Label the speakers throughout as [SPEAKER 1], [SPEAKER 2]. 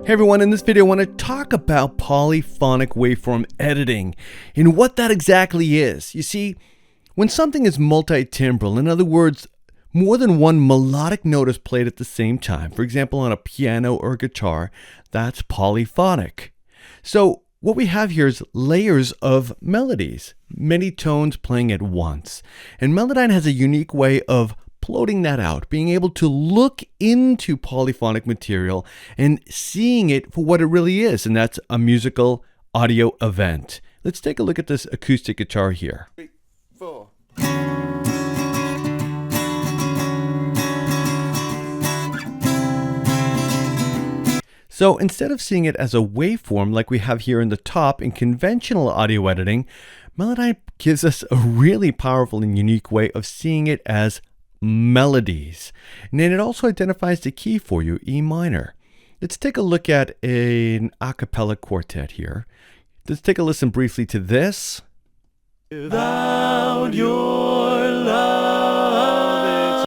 [SPEAKER 1] Hey everyone, in this video I want to talk about polyphonic waveform editing and what that exactly is. You see, when something is multi-timbral, in other words, more than one melodic note is played at the same time, for example on a piano or guitar, that's polyphonic. So what we have here is layers of melodies, many tones playing at once. And Melodyne has a unique way of plotting that out, being able to look into polyphonic material and seeing it for what it really is, and that's a musical audio event. Let's take a look at this acoustic guitar here. 3, 4. So instead of seeing it as a waveform like we have here in the top in conventional audio editing, Melodyne gives us a really powerful and unique way of seeing it as melodies. And then it also identifies the key for you, E minor. Let's take a look at an a cappella quartet here. Let's take a listen briefly to this. Without your love.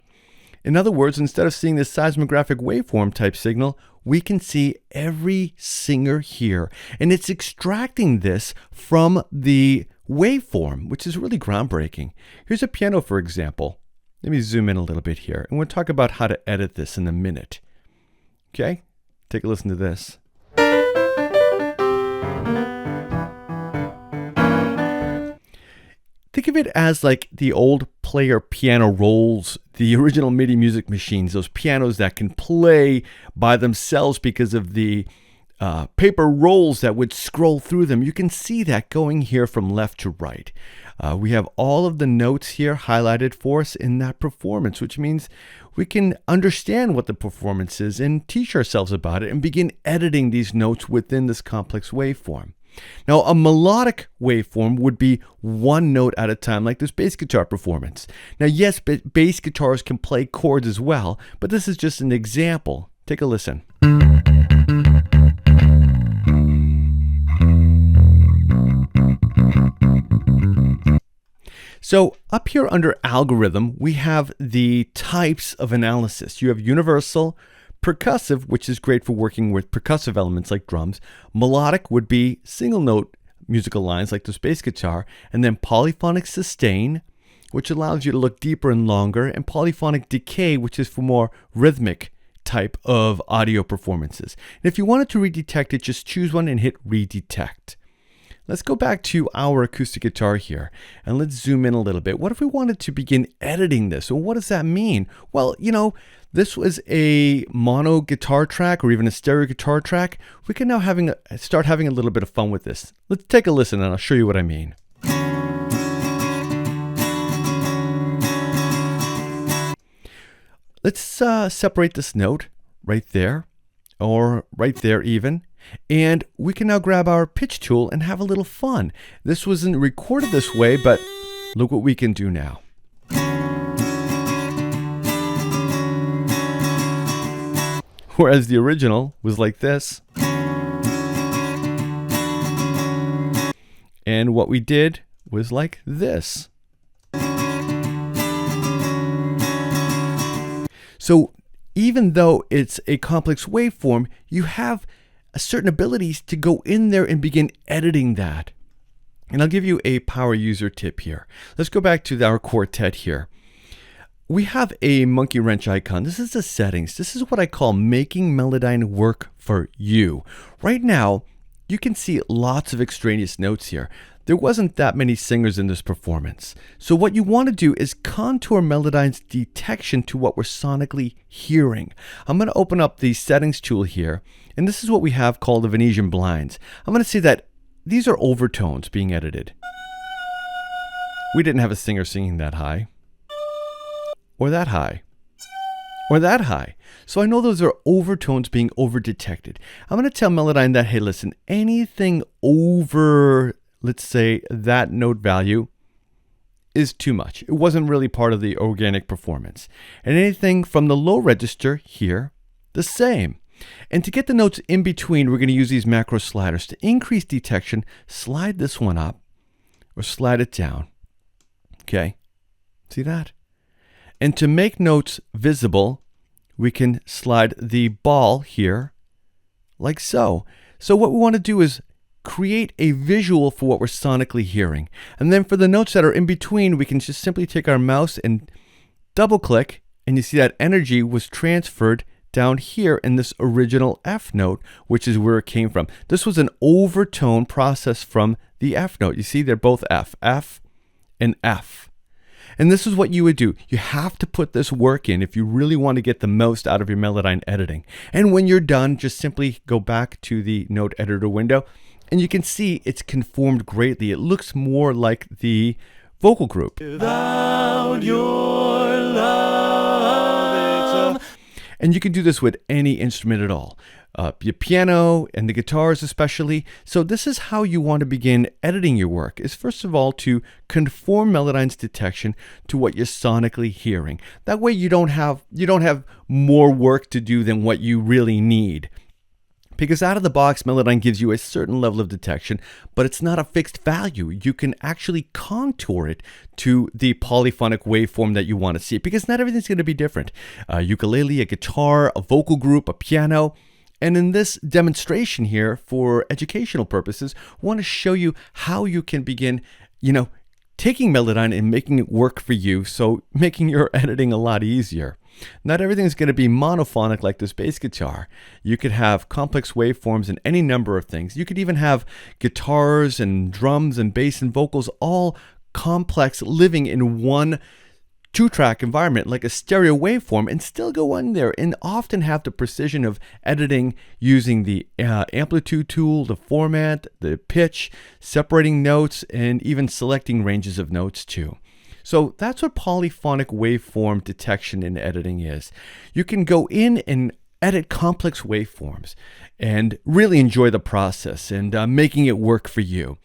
[SPEAKER 1] In other words, instead of seeing this seismographic waveform type signal, we can see every singer here. And it's extracting this from the waveform, which is really groundbreaking. Here's a piano, for example. Let me zoom in a little bit here, and we'll talk about how to edit this in a minute. Okay, take a listen to this. Think of it as like the old player piano rolls, the original MIDI music machines, those pianos that can play by themselves because of the paper rolls that would scroll through them. You can see that going here from left to right. We have all of the notes here highlighted for us in that performance, which means we can understand what the performance is and teach ourselves about it and begin editing these notes within this complex waveform. Now, a melodic waveform would be one note at a time, like this bass guitar performance. Now, yes, bass guitars can play chords as well, but this is just an example. Take a listen. So up here under algorithm, we have the types of analysis. You have universal, percussive, which is great for working with percussive elements like drums. Melodic would be single note musical lines like this bass guitar. And then polyphonic sustain, which allows you to look deeper and longer. And polyphonic decay, which is for more rhythmic type of audio performances. And if you wanted to redetect it, just choose one and hit redetect. Let's go back to our acoustic guitar here and let's zoom in a little bit. What if we wanted to begin editing this? Well, what does that mean? Well, you know, this was a mono guitar track or even a stereo guitar track. We can now start having a little bit of fun with this. Let's take a listen and I'll show you what I mean. Let's separate this note right there or right there even. And we can now grab our pitch tool and have a little fun. This wasn't recorded this way, but look what we can do now. Whereas the original was like this. And what we did was like this. So even though it's a complex waveform, you have certain abilities to go in there and begin editing that. And I'll give you a power user tip here. Let's go back to our quartet here. We have a monkey wrench icon. This is the settings. This is what I call making Melodyne work for you. Right now, you can see lots of extraneous notes here. There wasn't that many singers in this performance. So what you want to do is contour Melodyne's detection to what we're sonically hearing. I'm going to open up the settings tool here, and this is what we have called the Venetian blinds. I'm going to see that these are overtones being edited. We didn't have a singer singing that high, or that high, or that high. So I know those are overtones being over-detected. I'm going to tell Melodyne that, hey, listen, anything over, let's say, that note value is too much. It wasn't really part of the organic performance. And anything from the low register here, the same. And to get the notes in between, we're going to use these macro sliders. To increase detection, slide this one up or slide it down. Okay, see that? And to make notes visible, we can slide the ball here like so. So what we want to do is create a visual for what we're sonically hearing. And then for the notes that are in between, we can just simply take our mouse and double click, and you see that energy was transferred down here in this original F note, which is where it came from. This was an overtone process from the F note. You see they're both F, F, and F. And this is what you would do. You have to put this work in if you really want to get the most out of your Melodyne editing. And when you're done, just simply go back to the note editor window, and you can see it's conformed greatly. It looks more like the vocal group. Without your love, and you can do this with any instrument at all. Your piano and the guitars especially. So this is how you want to begin editing your work, is first of all to conform Melodyne's detection to what you're sonically hearing. That way you don't have more work to do than what you really need. Because out of the box, Melodyne gives you a certain level of detection, but it's not a fixed value. You can actually contour it to the polyphonic waveform that you want to see, because not everything's going to be different. A ukulele, a guitar, a vocal group, a piano. And in this demonstration here, for educational purposes, I want to show you how you can begin, taking Melodyne and making it work for you, so making your editing a lot easier. Not everything is going to be monophonic like this bass guitar. You could have complex waveforms and any number of things. You could even have guitars and drums and bass and vocals all complex, living in one two-track environment like a stereo waveform, and still go on there and often have the precision of editing using the amplitude tool, the format, the pitch, separating notes, and even selecting ranges of notes too. So that's what polyphonic waveform detection and editing is. You can go in and edit complex waveforms and really enjoy the process and making it work for you.